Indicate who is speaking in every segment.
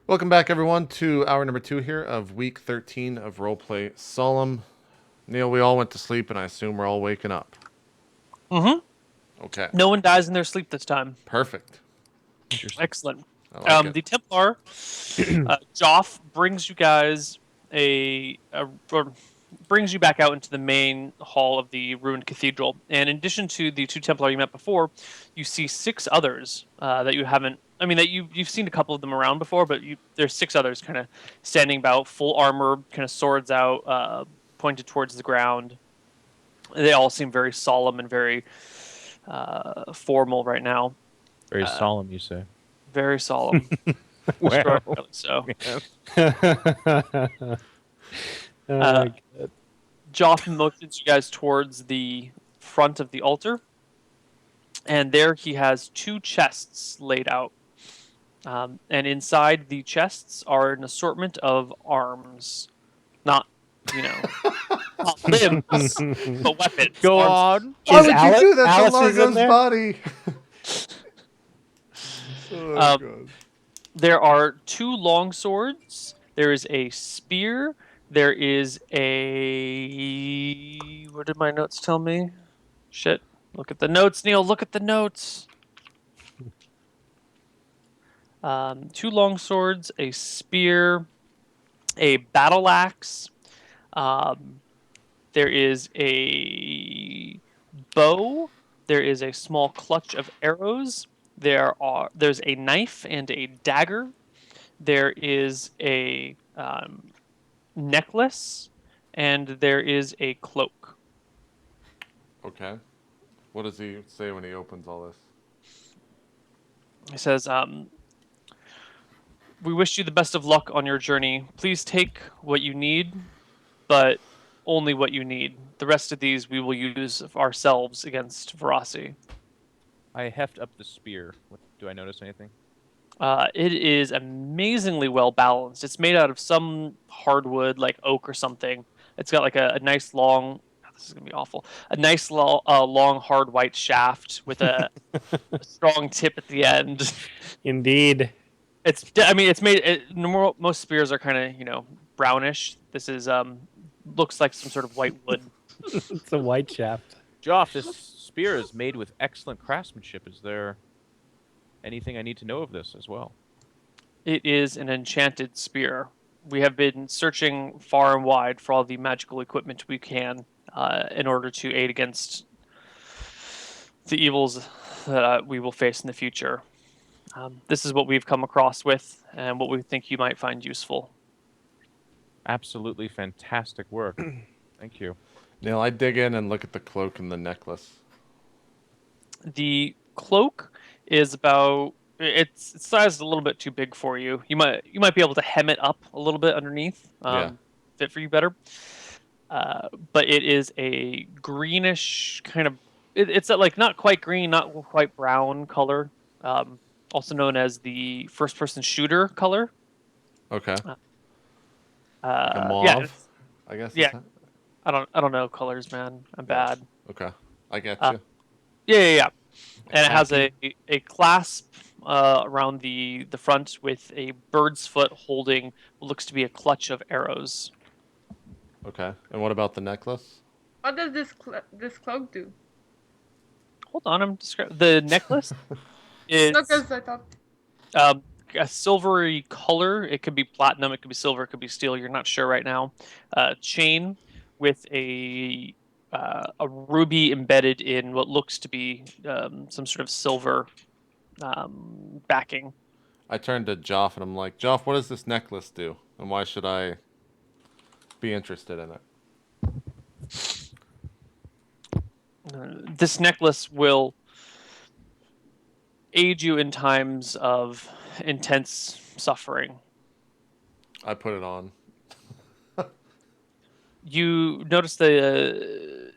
Speaker 1: Welcome back, everyone, to hour number 2 here of week 13 of RollPlay Solum. Neal, we all went to sleep, and I assume we're all waking up.
Speaker 2: Mm-hmm.
Speaker 1: Okay.
Speaker 2: No one dies in their sleep this time.
Speaker 1: Perfect.
Speaker 2: Excellent.
Speaker 1: I like it.
Speaker 2: The Templar, Joff, brings you guys or brings you back out into the main hall of the ruined cathedral. And in addition to the two Templar you met before, you see six others that you haven't. I mean, that you've seen a couple of them around before, but there's six others kind of standing about, full armor, kind of swords out, pointed towards the ground. They all seem very solemn and very formal right now.
Speaker 3: Very solemn, you say?
Speaker 2: Very solemn.
Speaker 3: Wow.
Speaker 2: Extraordinarily so. Joff motions you guys towards the front of the altar, and there he has two chests laid out. And inside the chests are an assortment of arms. Not, not limbs, but weapons.
Speaker 3: Go
Speaker 2: arms.
Speaker 3: on.
Speaker 1: Why would you do that
Speaker 4: Alice
Speaker 1: to
Speaker 4: is in
Speaker 1: Largo's
Speaker 4: there?
Speaker 1: body? Oh, God.
Speaker 2: There are two long swords. There is a spear. There is a... What did my notes tell me? Shit. Look at the notes, Neal. Look at the notes. Two long swords, a spear, a battle axe. There is a bow. There is a small clutch of arrows. There's a knife and a dagger. There is a necklace, and there is a cloak.
Speaker 1: Okay. What does he say when he opens all this?
Speaker 2: He says, "We wish you the best of luck on your journey. Please take what you need, but only what you need. The rest of these we will use ourselves against Verasi."
Speaker 3: I heft up the spear. Do I notice anything?
Speaker 2: It is amazingly well balanced. It's made out of some hardwood, like oak or something. It's got like a nice long. This is gonna be awful. A nice long hard white shaft with a strong tip at the end.
Speaker 4: Indeed.
Speaker 2: I mean, it's made. Most spears are kind of brownish. This is looks like some sort of white wood.
Speaker 4: It's a white shaft.
Speaker 3: Joff, this spear is made with excellent craftsmanship. Is there anything I need to know of this as well?
Speaker 2: It is an enchanted spear. We have been searching far and wide for all the magical equipment we can in order to aid against the evils that we will face in the future. This is what we've come across with and what we think you might find useful.
Speaker 3: Absolutely fantastic work. Thank you.
Speaker 1: Neal, I dig in and look at the cloak and the necklace.
Speaker 2: The cloak is about it's sized a little bit too big for you. You might be able to hem it up a little bit underneath, fit for you better. But it is a greenish kind of. It's like not quite green, not quite brown color. Also known as the first-person shooter color.
Speaker 1: Okay. A mauve,
Speaker 2: yeah,
Speaker 1: I guess.
Speaker 2: Yeah. I don't know colors, man. I'm bad.
Speaker 1: Okay. I get you.
Speaker 2: Yeah. And it has a clasp around the front with a bird's foot holding what looks to be a clutch of arrows.
Speaker 1: Okay. And what about the necklace?
Speaker 5: What does this cloak do?
Speaker 2: Hold on, I'm describing the necklace. Is
Speaker 5: No, because I thought.
Speaker 2: a silvery color. It could be platinum, it could be silver, it could be steel. You're not sure right now. Chain with a ruby embedded in what looks to be some sort of silver backing.
Speaker 1: I turned to Joff and I'm like, Joff, what does this necklace do? And why should I be interested in it?
Speaker 2: This necklace will aid you in times of intense suffering.
Speaker 1: I put it on.
Speaker 2: You notice this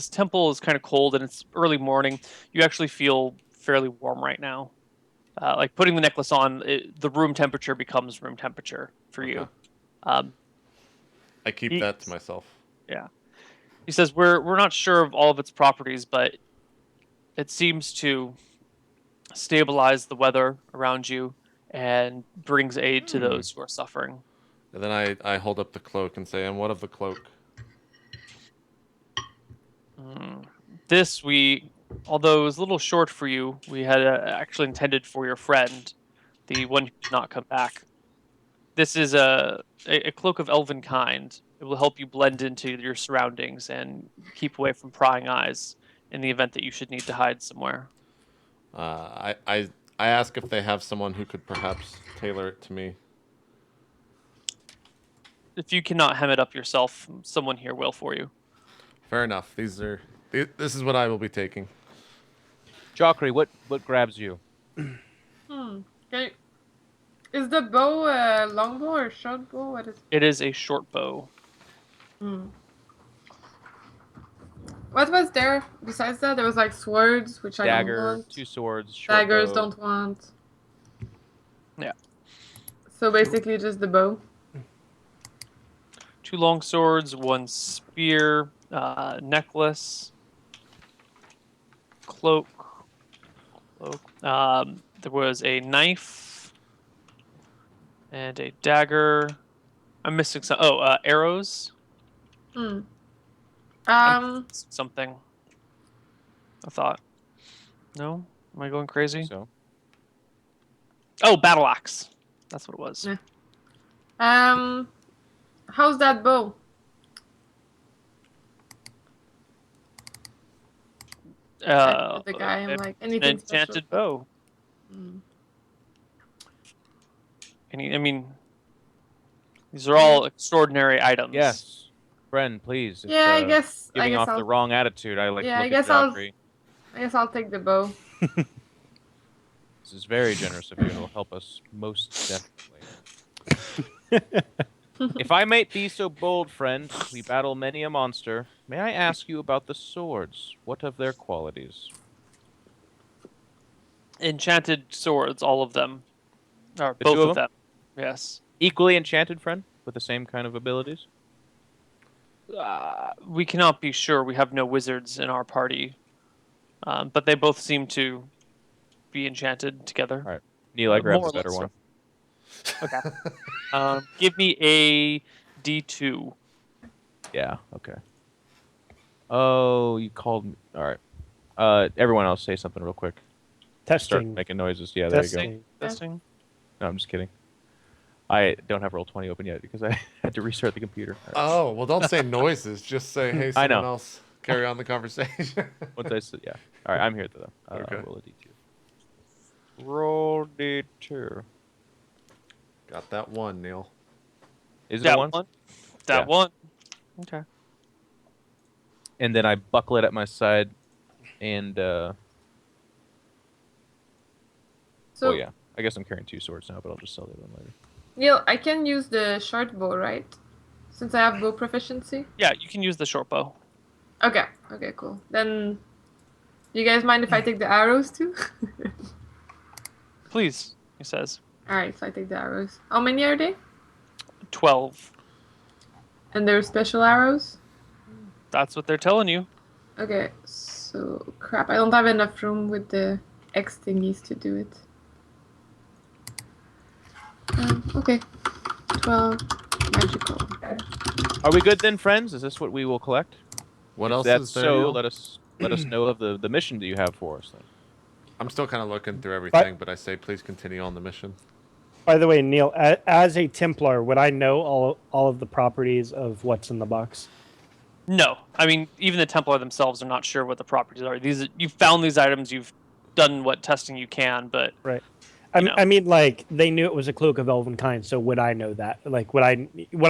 Speaker 2: temple is kind of cold and it's early morning, you actually feel fairly warm right now. Like putting the necklace on, the room temperature becomes room temperature for you.
Speaker 1: I keep that to myself.
Speaker 2: Yeah. He says we're not sure of all of its properties, but it seems to stabilize the weather around you and brings aid to those who are suffering.
Speaker 1: And then I hold up the cloak and say, "And what of the cloak?"
Speaker 2: This although it was a little short for you, we had actually intended for your friend, the one who did not come back. This is a cloak of elven kind. It will help you blend into your surroundings and keep away from prying eyes in the event that you should need to hide somewhere.
Speaker 1: I ask if they have someone who could perhaps tailor it to me.
Speaker 2: If you cannot hem it up yourself, someone here will for you.
Speaker 1: Fair enough. This is what I will be taking.
Speaker 3: Jockrey, what grabs you?
Speaker 5: Okay. Is the bow a long bow or short bow? What is?
Speaker 2: It is a short bow.
Speaker 5: What was there besides that? There was like swords, which I don't
Speaker 3: Dagger,
Speaker 5: want.
Speaker 3: 2 swords, short
Speaker 5: Daggers
Speaker 3: bow.
Speaker 5: don't want.
Speaker 2: Yeah.
Speaker 5: So basically just the bow.
Speaker 2: 2 long swords, 1 spear, necklace, cloak. There was a knife and a dagger. I'm missing some. Arrows. Something. I thought. No, am I going crazy?
Speaker 3: So
Speaker 2: Oh, battle axe. That's what it was.
Speaker 5: Yeah. How's that bow? The guy, I'm like,
Speaker 2: An
Speaker 5: anything
Speaker 2: enchanted
Speaker 5: special?
Speaker 2: bow. I mean, these are all extraordinary items.
Speaker 3: yes, friend, please.
Speaker 5: Yeah, I guess.
Speaker 3: Giving off
Speaker 5: I'll.
Speaker 3: the wrong attitude. I like
Speaker 5: Yeah,
Speaker 3: to
Speaker 5: I
Speaker 3: look
Speaker 5: guess
Speaker 3: at
Speaker 5: I'll.
Speaker 3: Joffrey.
Speaker 5: I guess I'll take the bow.
Speaker 3: This is very generous of you. It will help us most definitely. If I may be so bold, friend, we battle many a monster. May I ask you about the swords? What of their qualities?
Speaker 2: Enchanted swords, all of them. Or
Speaker 3: The
Speaker 2: both
Speaker 3: two
Speaker 2: of
Speaker 3: of
Speaker 2: them. Yes.
Speaker 3: Equally enchanted, friend, with the same kind of abilities?
Speaker 2: We cannot be sure. We have no wizards in our party. But they both seem to be enchanted together.
Speaker 3: All right. Neal, I grabbed
Speaker 2: more
Speaker 3: the
Speaker 2: or
Speaker 3: better
Speaker 2: less
Speaker 3: one.
Speaker 2: Okay. Give me a D2.
Speaker 3: Yeah, okay. Oh, you called me. All right. Everyone else say something real quick. Start
Speaker 4: Testing.
Speaker 3: making noises. Yeah, there you go.
Speaker 4: Testing.
Speaker 2: Testing.
Speaker 3: No, I'm just kidding. I don't have Roll20 open yet because I had to restart the computer.
Speaker 1: Oh, well, don't say noises. Just say, "Hey,
Speaker 3: I know.
Speaker 1: someone else, carry on the conversation."
Speaker 3: Once I said, yeah. All right, I'm here though.
Speaker 1: Okay.
Speaker 3: Roll a D2. Roll D2.
Speaker 1: Got that one, Neil.
Speaker 3: Is it
Speaker 2: That
Speaker 3: a one?
Speaker 2: That
Speaker 3: Yeah.
Speaker 2: one. Okay.
Speaker 3: And then I buckle it at my side, and
Speaker 5: So
Speaker 3: well, yeah. I guess I'm carrying 2 swords now, but I'll just sell the other one later.
Speaker 5: Neil, I can use the short bow, right? Since I have bow proficiency.
Speaker 2: Yeah, you can use the short bow.
Speaker 5: Okay. Okay. Cool. Then, you guys mind if I take the arrows too?
Speaker 2: Please, he says.
Speaker 5: All right. So I take the arrows. How many are they?
Speaker 2: 12.
Speaker 5: And they're special arrows.
Speaker 2: That's what they're telling you.
Speaker 5: Okay. So crap. I don't have enough room with the X thingies to do it. Okay. 12 magical.
Speaker 3: Are we good then, friends? Is this what we will collect?
Speaker 1: What
Speaker 3: If
Speaker 1: else
Speaker 3: that's
Speaker 1: is there?
Speaker 3: so,
Speaker 1: Neil?
Speaker 3: let us know of the mission that you have for us then.
Speaker 1: I'm still kind of looking through everything, but I say please continue on the mission.
Speaker 4: By the way, Neil, as a Templar, would I know all of the properties of what's in the box?
Speaker 2: No. I mean, even the Templar themselves are not sure what the properties are. You've found these items, you've done what testing you can, but
Speaker 4: Right.
Speaker 2: know.
Speaker 4: I mean, like they knew it was a cloak of elven kind, so would I know that? Like, would I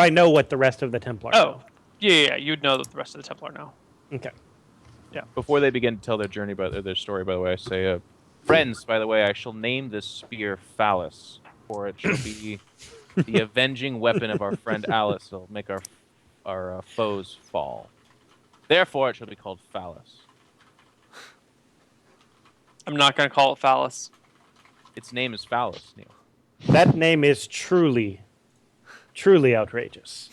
Speaker 4: know what the rest of the Templar?
Speaker 2: oh, yeah, you'd know the rest of the Templar now.
Speaker 4: Okay.
Speaker 3: Before they begin to tell their journey, their story, by the way, I say, friends, by the way, I shall name this spear Phallus, for it shall be the avenging weapon of our friend Alice. It'll make our foes fall. Therefore, it shall be called Phallus.
Speaker 2: I'm not going to call it Phallus.
Speaker 3: Its name is Phallus, Neil.
Speaker 4: That name is truly outrageous.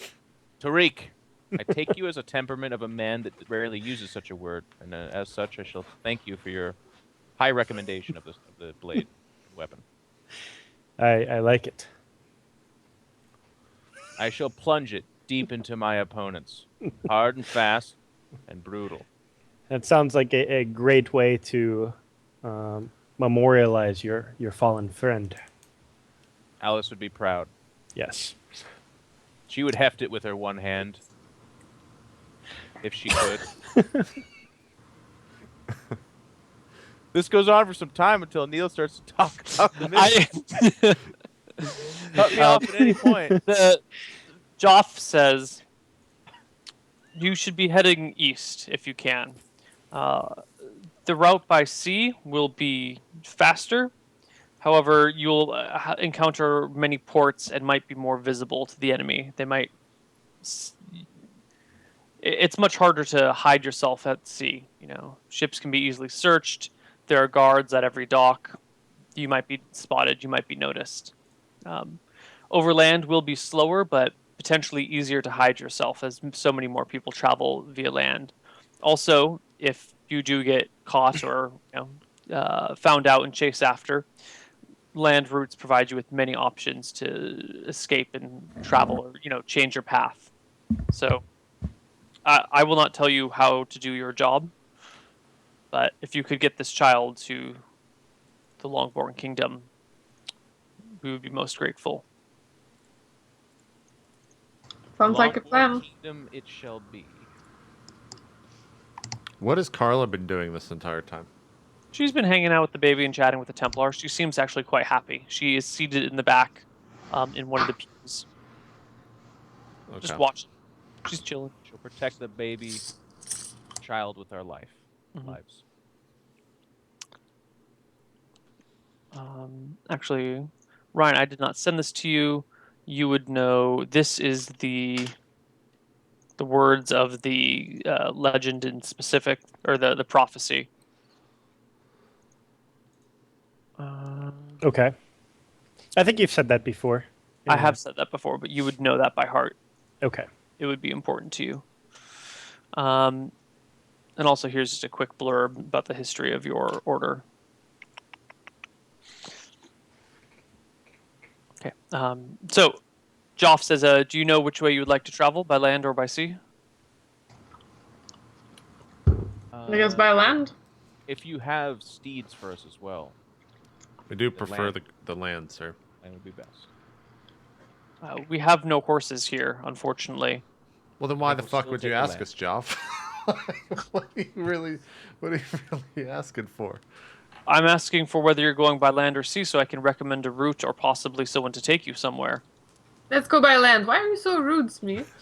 Speaker 3: Tariq, I take you as a temperament of a man that rarely uses such a word, and as such, I shall thank you for your high recommendation of the blade weapon.
Speaker 4: I like it.
Speaker 3: I shall plunge it deep into my opponents, hard and fast and brutal.
Speaker 4: That sounds like a great way to memorialize your fallen friend.
Speaker 3: Alice would be proud.
Speaker 4: Yes.
Speaker 3: She would heft it with her one hand. If she could. This goes on for some time until Neal starts to talk about the mission. Cut me off at any point.
Speaker 2: Joff says you should be heading east if you can. The route by sea will be faster. However, you'll encounter many ports and might be more visible to the enemy. They might. It's much harder to hide yourself at sea. You know, ships can be easily searched. There are guards at every dock. You might be spotted. You might be noticed. Overland will be slower, but potentially easier to hide yourself, as so many more people travel via land. Also, if you do get caught or found out and chased after, land routes provide you with many options to escape and travel, or change your path. So, I will not tell you how to do your job, but if you could get this child to the Longborn Kingdom, we would be most grateful.
Speaker 5: Sounds like a plan.
Speaker 3: Longborn Kingdom it shall be.
Speaker 1: What has Carla been doing this entire time?
Speaker 2: She's been hanging out with the baby and chatting with the Templar. She seems actually quite happy. She is seated in the back, in one of the pews, just watching. She's chilling.
Speaker 3: She'll protect the baby child with our lives.
Speaker 2: Actually, Ryan, I did not send this to you. You would know this is the words of the legend in specific, or the prophecy.
Speaker 4: Okay. I think you've said that before.
Speaker 2: I have said that before, but you would know that by heart.
Speaker 4: Okay.
Speaker 2: It would be important to you. And also, here's just a quick blurb about the history of your order. Okay. So, Joff says, do you know which way you would like to travel, by land or by sea?
Speaker 5: I guess by land.
Speaker 3: If you have steeds for us as well.
Speaker 1: We do prefer the land, sir.
Speaker 3: That would be best.
Speaker 1: Oh.
Speaker 3: We
Speaker 2: have no horses here, unfortunately.
Speaker 1: Well, then why the
Speaker 3: We'll
Speaker 1: fuck
Speaker 3: still
Speaker 1: would you
Speaker 3: take the
Speaker 1: ask
Speaker 3: land.
Speaker 1: us, Joff? What are you really asking for?
Speaker 2: I'm asking for whether you're going by land or sea, so I can recommend a route or possibly someone to take you somewhere.
Speaker 5: Let's go by land. Why are you so rude, Smith?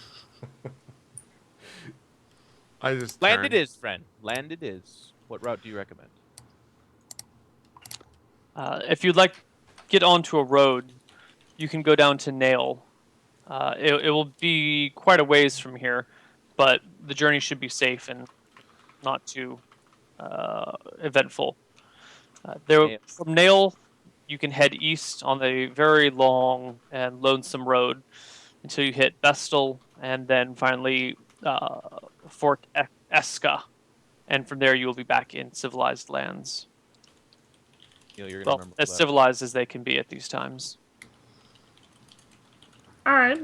Speaker 1: I just
Speaker 3: Land
Speaker 1: turned.
Speaker 3: it is, friend. Land it is. What route do you recommend?
Speaker 2: If you'd like to get onto a road, you can go down to Nail. It will be quite a ways from here, but the journey should be safe and not too eventful. From Nail, you can head east on a very long and lonesome road until you hit Vestal, and then finally Fort Eska, and from there you will be back in civilized lands.
Speaker 3: You're gonna
Speaker 2: Well,
Speaker 3: remember
Speaker 2: as
Speaker 3: that.
Speaker 2: civilized as they can be at these times.
Speaker 5: Alright.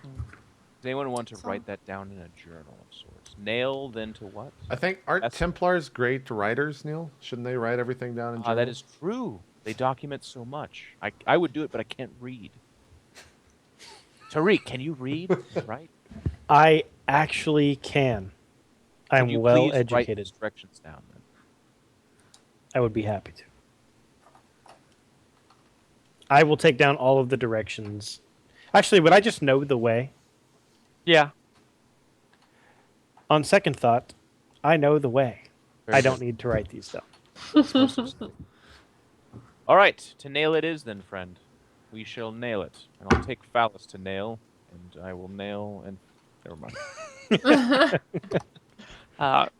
Speaker 3: Does anyone want to write that down in a journal of sorts? Nail, then to what?
Speaker 1: I think aren't
Speaker 3: That's-
Speaker 1: Templars great writers, Neil? Shouldn't they write everything down in journals?
Speaker 3: That is true. They document so much. I would do it, but I can't read. Tariq, can you read? Right?
Speaker 4: I actually can. I'm
Speaker 3: Could you
Speaker 4: well
Speaker 3: please write
Speaker 4: educated.
Speaker 3: these directions down then?
Speaker 4: I would be happy to. I will take down all of the directions. Actually, would I just know the way?
Speaker 2: Yeah.
Speaker 4: On second thought, I know the way.
Speaker 3: Very
Speaker 4: I don't
Speaker 3: good.
Speaker 4: need to write these down.
Speaker 3: All right, to nail it is then, friend. We shall nail it. And I'll take Phallus to nail, and I will nail, and never mind.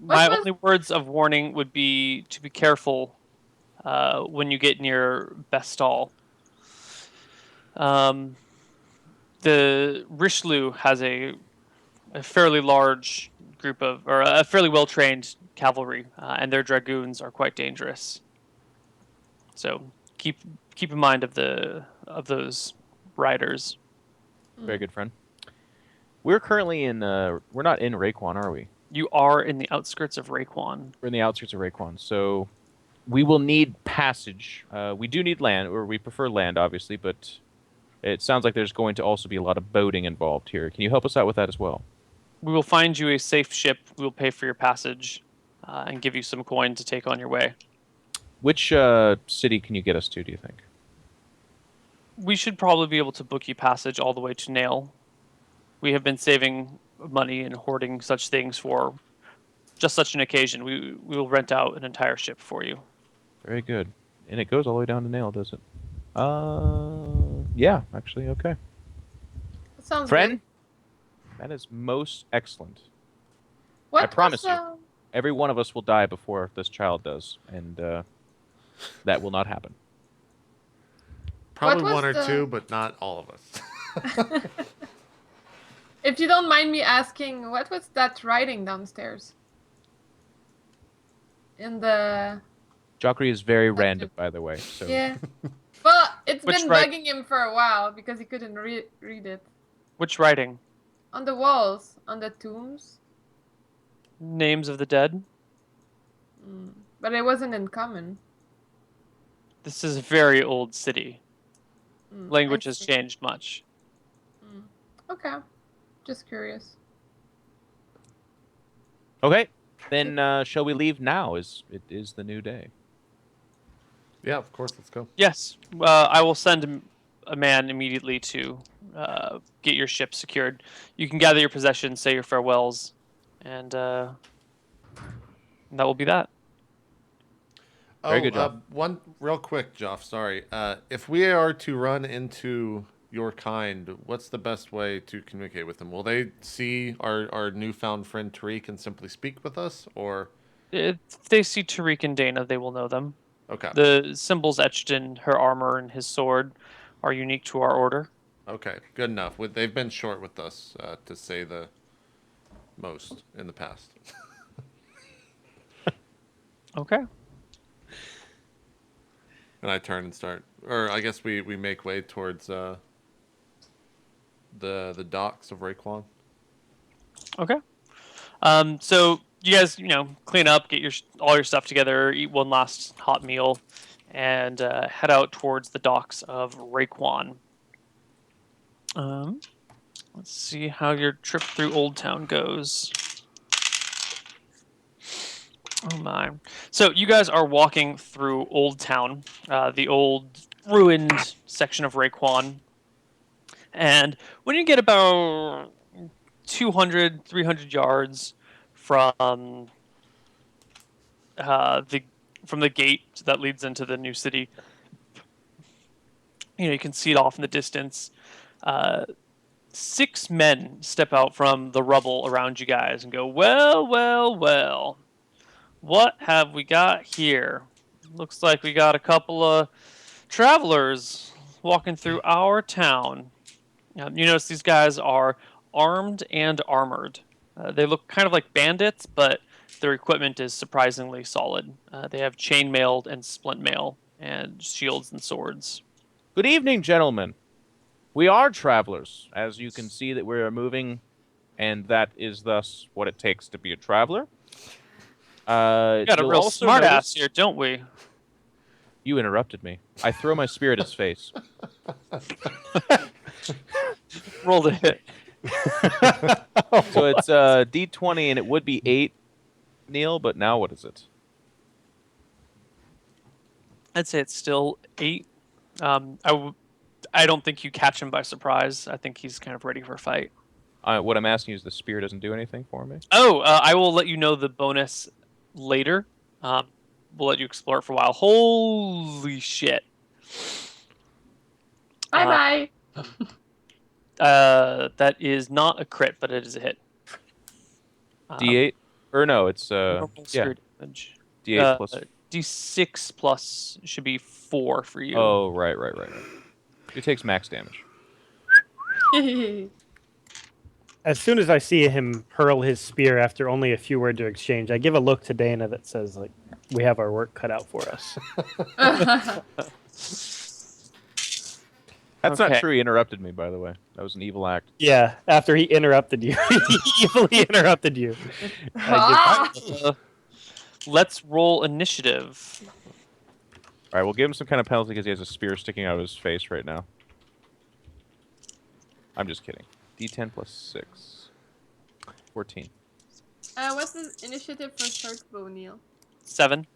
Speaker 2: My only words of warning would be to be careful when you get near Bestal. The Richelieu has a fairly large group of, or a fairly well-trained cavalry, and their dragoons are quite dangerous. So keep in mind of the of those riders.
Speaker 3: Very good, friend. We're currently in. We're not in Raekwon, are we?
Speaker 2: You are in the outskirts of Raekwon.
Speaker 3: We're in the outskirts of Raekwon, so we will need passage. We do need land, or we prefer land, obviously, but it sounds like there's going to also be a lot of boating involved here. Can you help us out with that as well?
Speaker 2: We will find you a safe ship. We will pay for your passage and give you some coin to take on your way.
Speaker 3: Which city can you get us to, do you think?
Speaker 2: We should probably be able to book you passage all the way to Nail. We have been saving money and hoarding such things for just such an occasion. We will rent out an entire ship for you.
Speaker 3: Very good. And it goes all the way down to Nail, does it? Yeah, actually, okay.
Speaker 5: That sounds
Speaker 3: Friend,
Speaker 5: good.
Speaker 3: that is most excellent.
Speaker 5: What
Speaker 3: I promise
Speaker 5: was,
Speaker 3: you. Every one of us will die before this child does, and that will not happen.
Speaker 1: Probably
Speaker 5: What was
Speaker 1: one or
Speaker 5: the-
Speaker 1: two, but not all of us.
Speaker 5: If you don't mind me asking, what was that writing downstairs? In the...
Speaker 3: Joffrey is very random, by the way. So
Speaker 5: Yeah. Well, it's
Speaker 2: Which
Speaker 5: been
Speaker 2: write-
Speaker 5: bugging him for a while because he couldn't read it.
Speaker 2: Which writing?
Speaker 5: On the walls, on the tombs.
Speaker 2: Names of the dead?
Speaker 5: But it wasn't in common.
Speaker 2: This is a very old city. Language
Speaker 5: I
Speaker 2: has
Speaker 5: see.
Speaker 2: changed much.
Speaker 5: Okay. Just curious.
Speaker 3: okay, then shall we leave now? It is the new day.
Speaker 1: Yeah, of course. Let's go.
Speaker 2: Yes, I will send a man immediately to get your ship secured. You can gather your possessions, say your farewells, and that will be that.
Speaker 3: Very good job.
Speaker 1: One real quick, Joff. Sorry. If we are to run into your kind, what's the best way to communicate with them? Will they see our newfound friend Tariq and simply speak with us, or?
Speaker 2: If they see Tariq and Dana, they will know them.
Speaker 1: Okay.
Speaker 2: The symbols etched in her armor and his sword are unique to our order.
Speaker 1: Okay. Good enough. They've been short with us, to say the most in the past.
Speaker 2: Okay.
Speaker 1: And I turn and start, or I guess we make way towards the docks of Raekwon.
Speaker 2: Okay. So you guys, clean up, get all your stuff together, eat one last hot meal, and head out towards the docks of Raekwon. Let's see how your trip through Old Town goes. Oh my. So you guys are walking through Old Town, the old ruined section of Raekwon. And when you get about 200, 300 yards from the gate that leads into the new city, you can see it off in the distance. 6 men step out from the rubble around you guys and go, well, well, well. What have we got here? Looks like we got a couple of travelers walking through our town. You notice these guys are armed and armored. They look kind of like bandits, but their equipment is surprisingly solid. They have chainmail and splint mail and shields and swords.
Speaker 3: Good evening, gentlemen. We are travelers, as you can see that we are moving, and that is thus what it takes to be a traveler.
Speaker 2: We got a
Speaker 3: you'll
Speaker 2: real
Speaker 3: also
Speaker 2: smart
Speaker 3: notice-
Speaker 2: ass here, don't we?
Speaker 3: You interrupted me. I throw my spear at his face.
Speaker 2: Roll the hit.
Speaker 3: So it's D20, and it would be 8, Neil, but now what is it?
Speaker 2: I'd say it's still 8. I don't think you catch him by surprise. I think he's kind of ready for a fight.
Speaker 3: What I'm asking you is the spear doesn't do anything for me?
Speaker 2: Oh, I will let you know the bonus later. We'll let you explore it for a while. Holy shit.
Speaker 5: Bye bye.
Speaker 2: That is not a crit, but it is a hit.
Speaker 3: D8? Or no, it's
Speaker 2: Normal
Speaker 3: yeah,
Speaker 2: spirit damage.
Speaker 3: D8 plus.
Speaker 2: D6 plus should be 4 for you.
Speaker 3: Oh, right. It takes max damage.
Speaker 4: As soon as I see him hurl his spear after only a few words are exchanged, I give a look to Dana that says, like, we have our work cut out for us.
Speaker 3: That's not
Speaker 2: Okay.
Speaker 3: true. He interrupted me, by the way. That was an evil act.
Speaker 4: Yeah, after he interrupted you. He evilly interrupted you.
Speaker 5: Ah!
Speaker 2: Let's roll initiative.
Speaker 3: All right, we'll give him some kind of penalty because he has a spear sticking out of his face right now. I'm just kidding. D10 plus 6. 14.
Speaker 5: What's the initiative for short bow, Neil?
Speaker 2: 7.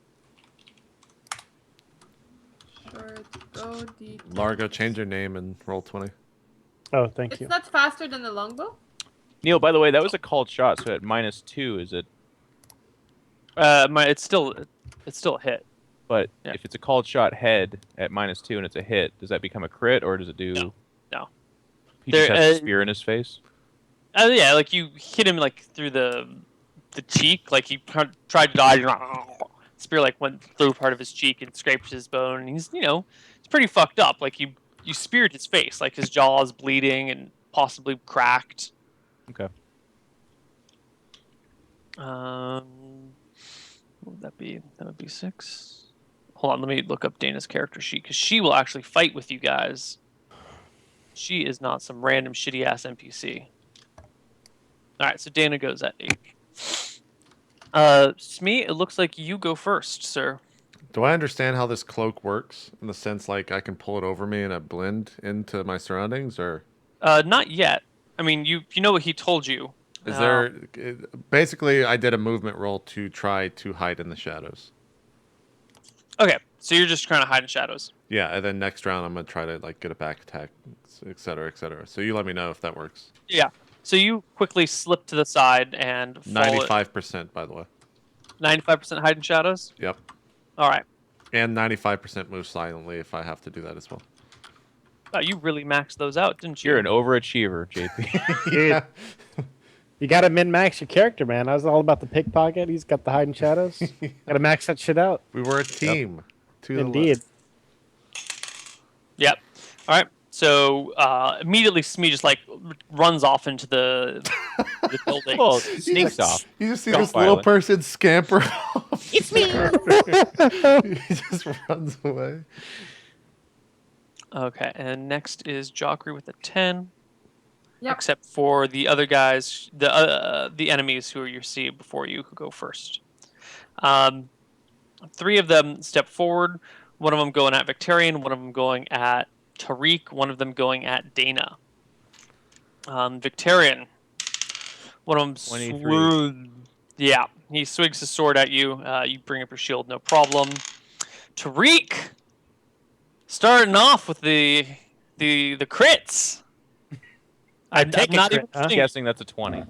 Speaker 5: Short bow, D.
Speaker 1: Largo, change your name and roll 20.
Speaker 4: Oh, thank
Speaker 5: It's
Speaker 4: you.
Speaker 5: not faster than the longbow?
Speaker 3: Neil, by the way, that was a called shot, so at -2, is it?
Speaker 2: It's still a hit.
Speaker 3: But
Speaker 2: Yeah.
Speaker 3: if it's a called shot head at -2 and it's a hit, does that become a crit, or does it do...
Speaker 2: No.
Speaker 3: He just
Speaker 2: There-
Speaker 3: has a spear in his face?
Speaker 2: Yeah, like you hit him like through the cheek, like he tried to dodge. Spear like went through part of his cheek and scraped his bone, and he's pretty fucked up. Like you speared his face, like his jaw is bleeding and possibly cracked.
Speaker 3: Okay.
Speaker 2: What would that be? That would be 6. Hold on, let me look up Dana's character sheet because she will actually fight with you guys. She is not some random shitty ass NPC. All right, so Dana goes at 8. Smee, it looks like you go first, sir.
Speaker 1: Do I understand how this cloak works in the sense like I can pull it over me and I blend into my surroundings, or
Speaker 2: Not yet. I mean, you know what he told you.
Speaker 1: is there? Basically, I did a movement roll to try to hide in the shadows.
Speaker 2: Okay, so you're just trying to hide in shadows.
Speaker 1: Yeah, and then next round I'm gonna try to like get a back attack, et cetera, et cetera. So you let me know if that works.
Speaker 2: Yeah. So you quickly slip to the side and fall
Speaker 1: 95%, by the way.
Speaker 2: 95% hide in shadows.
Speaker 1: Yep,
Speaker 2: All right.
Speaker 1: and 95% move silently if I have to do that as well.
Speaker 2: Wow, you really maxed those out, didn't you?
Speaker 3: You're an overachiever, JP.
Speaker 4: Dude,
Speaker 1: Yeah.
Speaker 4: you gotta min-max your character, man. I was all about the pickpocket. He's got the hide in shadows. Gotta max that shit out.
Speaker 1: We were a team. To the
Speaker 4: Indeed.
Speaker 1: left.
Speaker 2: Yep. All right. So immediately Smee just like runs off into the building.
Speaker 3: Well, sneaks off.
Speaker 1: You just see
Speaker 3: Don't
Speaker 1: this little
Speaker 3: violate.
Speaker 1: person scamper off.
Speaker 4: It's me.
Speaker 1: He just runs away.
Speaker 2: Okay, and next is Jockry with a 10.
Speaker 5: Yep.
Speaker 2: Except for the other guys, the enemies who you see before you, who go first. 3 of them step forward. One of them going at Victorian. One of them going at Tariq. One of them going at Dana. Victorian. One of them
Speaker 3: 23.
Speaker 2: Yeah, he swings his sword at you. You bring up your shield, no problem. Tariq, starting off with the crits.
Speaker 4: I'd take
Speaker 2: I'm not
Speaker 4: a
Speaker 2: even
Speaker 4: crit, huh?
Speaker 3: I'm
Speaker 2: kidding.
Speaker 3: guessing that's a 20.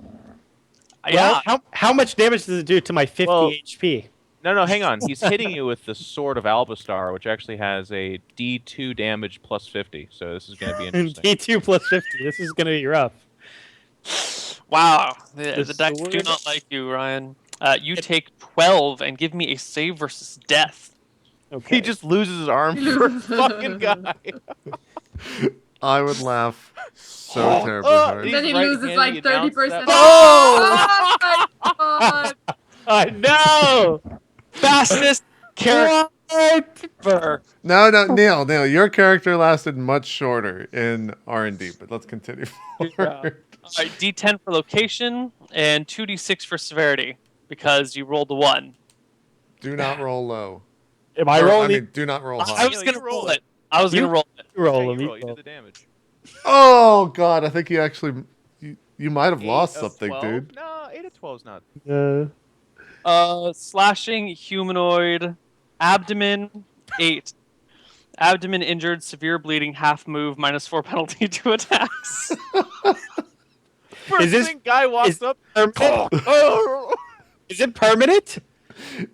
Speaker 2: Yeah,
Speaker 4: Well, how much damage does it do to my 50
Speaker 3: Well-
Speaker 4: HP?
Speaker 3: No, hang on. He's hitting you with the Sword of Albastar, which actually has a D2 damage plus 50. So this is going to be interesting.
Speaker 4: D2 plus 50. This is gonna be rough.
Speaker 2: wow. The
Speaker 4: The
Speaker 2: decks do
Speaker 4: sword?
Speaker 2: not like you, Ryan. You take 12 and give me a save versus death.
Speaker 4: Okay.
Speaker 3: He just loses his arm for a fucking guy.
Speaker 1: I would laugh so terribly
Speaker 3: Oh,
Speaker 1: hard.
Speaker 3: He's
Speaker 5: Then he
Speaker 3: right-handed,
Speaker 5: loses like
Speaker 3: he announced
Speaker 5: 30%.
Speaker 3: that.
Speaker 5: Oh my god!
Speaker 4: I know.
Speaker 2: Fastest character ever.
Speaker 1: No, Neil, your character lasted much shorter in R&D, but let's continue forward.
Speaker 2: All right, D10 for location and 2d6 for severity because you rolled a 1.
Speaker 1: Do not roll low.
Speaker 4: Am I
Speaker 1: Or,
Speaker 4: rolling?
Speaker 1: I mean, do not roll
Speaker 2: I
Speaker 1: high.
Speaker 2: was
Speaker 3: you
Speaker 2: gonna
Speaker 3: roll
Speaker 2: roll
Speaker 3: it.
Speaker 2: it. I was gonna roll it.
Speaker 4: roll
Speaker 3: Yeah,
Speaker 4: him.
Speaker 3: you
Speaker 4: you
Speaker 3: roll. You
Speaker 4: roll.
Speaker 3: did the damage.
Speaker 1: Oh god, I think you actually you might have
Speaker 3: 8
Speaker 1: lost
Speaker 3: of
Speaker 1: something,
Speaker 3: 12?
Speaker 1: dude.
Speaker 3: No, 8 of 12 is not.
Speaker 2: Slashing, humanoid, abdomen, 8. Abdomen injured, severe bleeding, half move, -4 penalty to attacks.
Speaker 4: Is this-
Speaker 3: First guy walks
Speaker 4: is-
Speaker 3: up.
Speaker 4: Permanent?
Speaker 3: Oh!
Speaker 4: Is it permanent?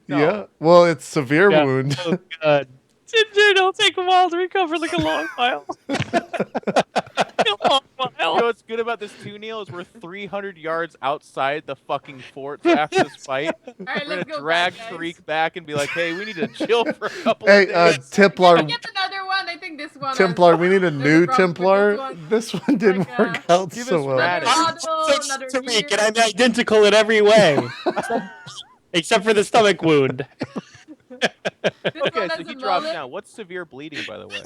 Speaker 3: No.
Speaker 1: Yeah. Well, it's severe
Speaker 4: Yeah.
Speaker 1: wound.
Speaker 4: Oh, God.
Speaker 2: Ginger, it'll take a while to recover, like a long while. A long
Speaker 3: You know
Speaker 2: while.
Speaker 3: what's good about this too, Neil, is we're 300 yards outside the fucking fort. So after this fight,
Speaker 5: Alright,
Speaker 3: we're
Speaker 5: let's
Speaker 3: gonna
Speaker 5: go
Speaker 3: drag
Speaker 5: back, guys.
Speaker 3: Tariq back and be like, "Hey, we need to chill for a couple
Speaker 1: Hey,
Speaker 3: of days."
Speaker 1: Templar,
Speaker 5: Can we get another one? I think this one.
Speaker 1: Templar, we need a
Speaker 5: there's
Speaker 1: new
Speaker 5: problem with
Speaker 1: Templar.
Speaker 5: this
Speaker 1: This one didn't
Speaker 5: Like,
Speaker 1: work out
Speaker 3: give
Speaker 1: so
Speaker 3: us
Speaker 1: well.
Speaker 3: Raditz.
Speaker 5: Model, another
Speaker 4: Tariq,
Speaker 5: gear.
Speaker 4: and I'm identical in every way, except for the stomach wound.
Speaker 3: Okay, so he drops down. What's severe bleeding, by the way?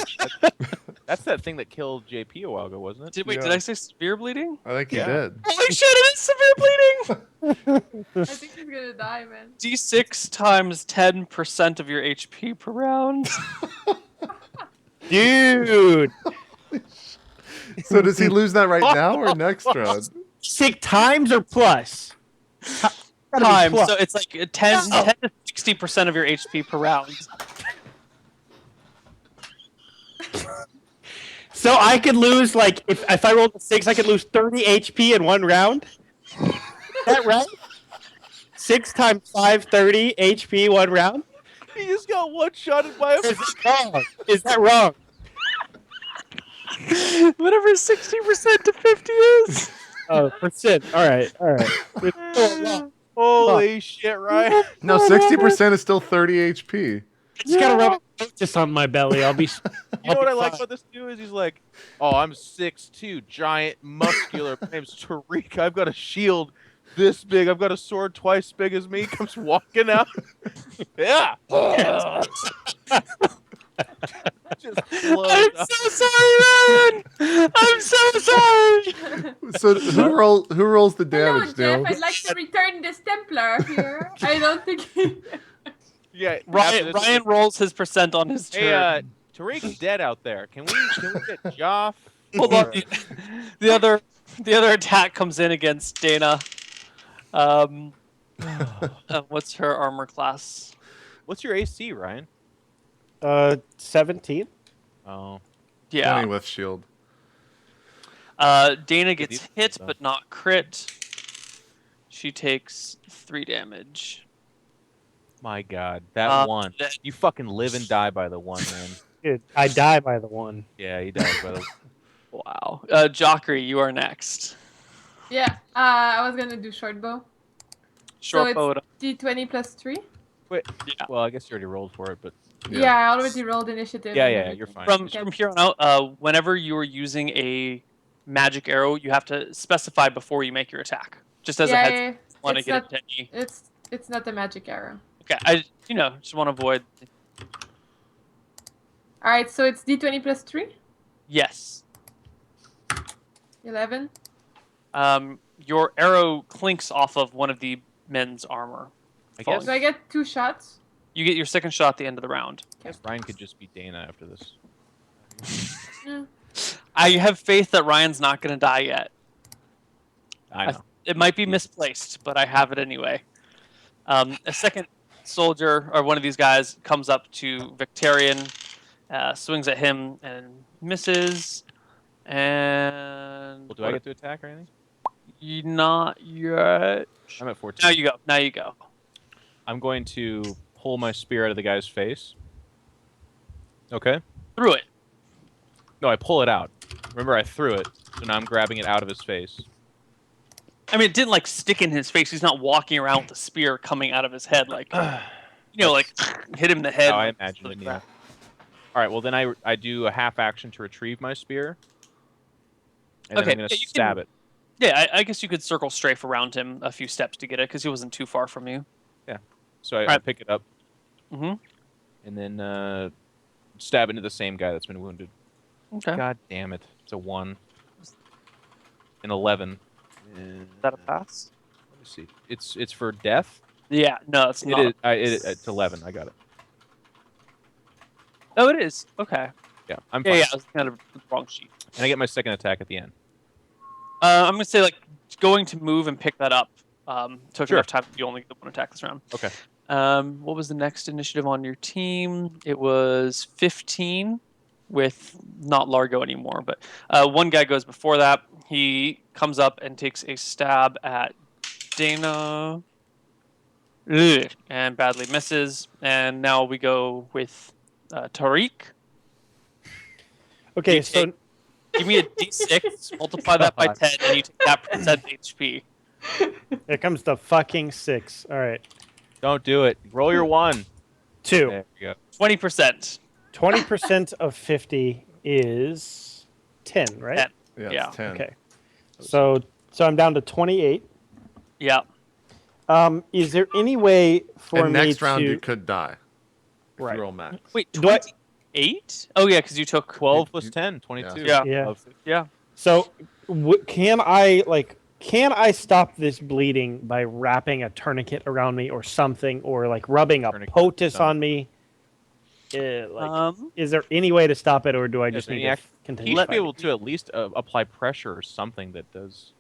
Speaker 3: That's that thing that killed JP a while ago, wasn't it?
Speaker 2: Did I say severe bleeding?
Speaker 1: I think you
Speaker 3: Yeah.
Speaker 1: did.
Speaker 2: Holy shit! It is severe bleeding.
Speaker 5: I think he's gonna die, man.
Speaker 2: D6 times 10% of your HP per round.
Speaker 4: Dude.
Speaker 1: So does he lose that right now or next round?
Speaker 4: 6 times or plus? Gotta be
Speaker 2: Times.
Speaker 4: plus.
Speaker 2: So it's like 10 to 60% of your HP per round.
Speaker 4: So I could lose, like, if I rolled a 6, I could lose 30 HP in one round? Is that right? 6 times 5, 30 HP one round?
Speaker 3: He just got one-shotted by a...
Speaker 4: Is that wrong? Is that wrong?
Speaker 2: Whatever 60% to 50 is.
Speaker 4: Oh, percent. All right. It's still a lot.
Speaker 3: Holy shit, Ryan.
Speaker 1: No, 60% is still 30 HP.
Speaker 4: Just gotta rub just on my belly. I'll be.
Speaker 3: You know what I like about this dude is he's like, oh, I'm 6'2", giant, muscular. My name's Tariq. I've got a shield this big. I've got a sword twice as big as me. Comes walking out. Yeah. Just
Speaker 2: I'm so sorry, Ryan. I'm so sorry.
Speaker 1: So who rolls the damage,
Speaker 5: Hello,
Speaker 1: Neil?
Speaker 5: Jeff. I'd like to return this Templar here. I don't think he...
Speaker 3: Yeah,
Speaker 2: Ryan rolls his percent on his turn.
Speaker 3: Hey, Tariq's dead out there. Can we get Joff?
Speaker 2: Hold on. The other attack comes in against Dana. What's her armor class?
Speaker 3: What's your AC, Ryan?
Speaker 4: 17.
Speaker 3: Oh.
Speaker 2: Yeah.
Speaker 1: 20 with shield.
Speaker 2: Dana gets hit but not crit. She takes 3 damage.
Speaker 3: My God, that one.
Speaker 2: that-
Speaker 3: You fucking live and die by the one, man.
Speaker 4: Dude, I die by the 1.
Speaker 3: Yeah, he dies by the.
Speaker 2: Wow. Jockey, you are next.
Speaker 5: Yeah, I was gonna do short bow.
Speaker 2: Short
Speaker 5: so
Speaker 2: bow.
Speaker 5: it's D20 plus 3?
Speaker 3: Wait.
Speaker 2: Yeah.
Speaker 3: Well, I guess you already rolled for it, but.
Speaker 5: Yeah, I already rolled initiative.
Speaker 3: Yeah, you're fine.
Speaker 2: From here on out, whenever you are using a magic arrow, you have to specify before you make your attack. Just as a heads up, want to
Speaker 5: it's
Speaker 2: get
Speaker 5: not,
Speaker 2: it to any.
Speaker 5: It's not a magic arrow.
Speaker 2: Okay, I just want to avoid.
Speaker 5: Alright, so it's D20 plus 3?
Speaker 2: Yes.
Speaker 5: 11?
Speaker 2: Your arrow clinks off of one of the men's armor.
Speaker 3: I guess.
Speaker 5: Do I get 2 shots?
Speaker 2: You get your second shot at the end of the round.
Speaker 3: I guess Ryan could just be Dana after this.
Speaker 5: Yeah.
Speaker 2: I have faith that Ryan's not going to die yet.
Speaker 3: I know.
Speaker 2: It might be misplaced, but I have it anyway. A second soldier, or one of these guys, comes up to Victorian, swings at him and misses. And
Speaker 3: Well, do I get to attack or anything?
Speaker 2: Not yet.
Speaker 3: I'm at 14.
Speaker 2: Now you go.
Speaker 3: I'm going to pull my spear out of the guy's face. Okay.
Speaker 2: Through it.
Speaker 3: No, I pull it out. Remember, I threw it, so now I'm grabbing it out of his face.
Speaker 2: I mean, it didn't like stick in his face. He's not walking around with a spear coming out of his head, like like hit him in the head.
Speaker 3: How I imagined it. Yeah. All right. Well, then I do a half action to retrieve my spear, and then I'm going to stab it.
Speaker 2: Yeah, I guess you could circle strafe around him a few steps to get it because he wasn't too far from you.
Speaker 3: Yeah. So I pick it up,
Speaker 2: Mm-hmm.
Speaker 3: and then stab into the same guy that's been wounded.
Speaker 2: Okay.
Speaker 3: God damn it! It's a 1, an 11.
Speaker 2: Is that a pass?
Speaker 3: Let me see. It's for death.
Speaker 2: Yeah. No, it's not.
Speaker 3: It's 11. I got it.
Speaker 2: Oh, it is. Okay.
Speaker 3: Yeah, I'm fine.
Speaker 2: Yeah, it was kind of the wrong sheet.
Speaker 3: And I get my second attack at the end.
Speaker 2: I'm gonna say going to move and pick that up. Took
Speaker 3: Sure.
Speaker 2: enough time. You only get 1 attack this round.
Speaker 3: Okay.
Speaker 2: What was the next initiative on your team? It was 15 with not Largo anymore, but one guy goes before that. He comes up and takes a stab at Dana. Ugh, and badly misses. And now we go with Tariq.
Speaker 4: Okay, so
Speaker 2: Give me a d6, multiply that by 10, and you take that percent HP.
Speaker 4: here comes the fucking 6. All right.
Speaker 3: Don't do it. Roll your 1.
Speaker 4: 2.
Speaker 3: There you go.
Speaker 2: 20%.
Speaker 4: 20% of 50 is 10, right?
Speaker 2: 10.
Speaker 1: Yeah,
Speaker 2: Yeah.
Speaker 1: it's 10.
Speaker 4: Okay. So I'm down to 28.
Speaker 2: Yeah.
Speaker 4: Is there any way for
Speaker 1: And
Speaker 4: me
Speaker 1: next round
Speaker 4: to...
Speaker 1: you could die. If you roll max.
Speaker 2: Wait,
Speaker 4: Do I-
Speaker 2: 28? Oh yeah, because you took
Speaker 3: 12 plus 10, 22.
Speaker 2: Yeah.
Speaker 4: Yeah.
Speaker 2: Yeah.
Speaker 4: So, can I stop this bleeding by wrapping a tourniquet around me or something, or like rubbing a
Speaker 3: Tourniquet
Speaker 4: poultice
Speaker 3: stomach.
Speaker 4: on me? Is there any way to stop it, or do I just need to continue?
Speaker 3: He should be
Speaker 4: fighting?
Speaker 3: able to at least apply pressure or something that does.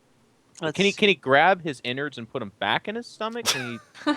Speaker 2: Let's
Speaker 3: Can he grab his innards and put them back in his stomach? Can he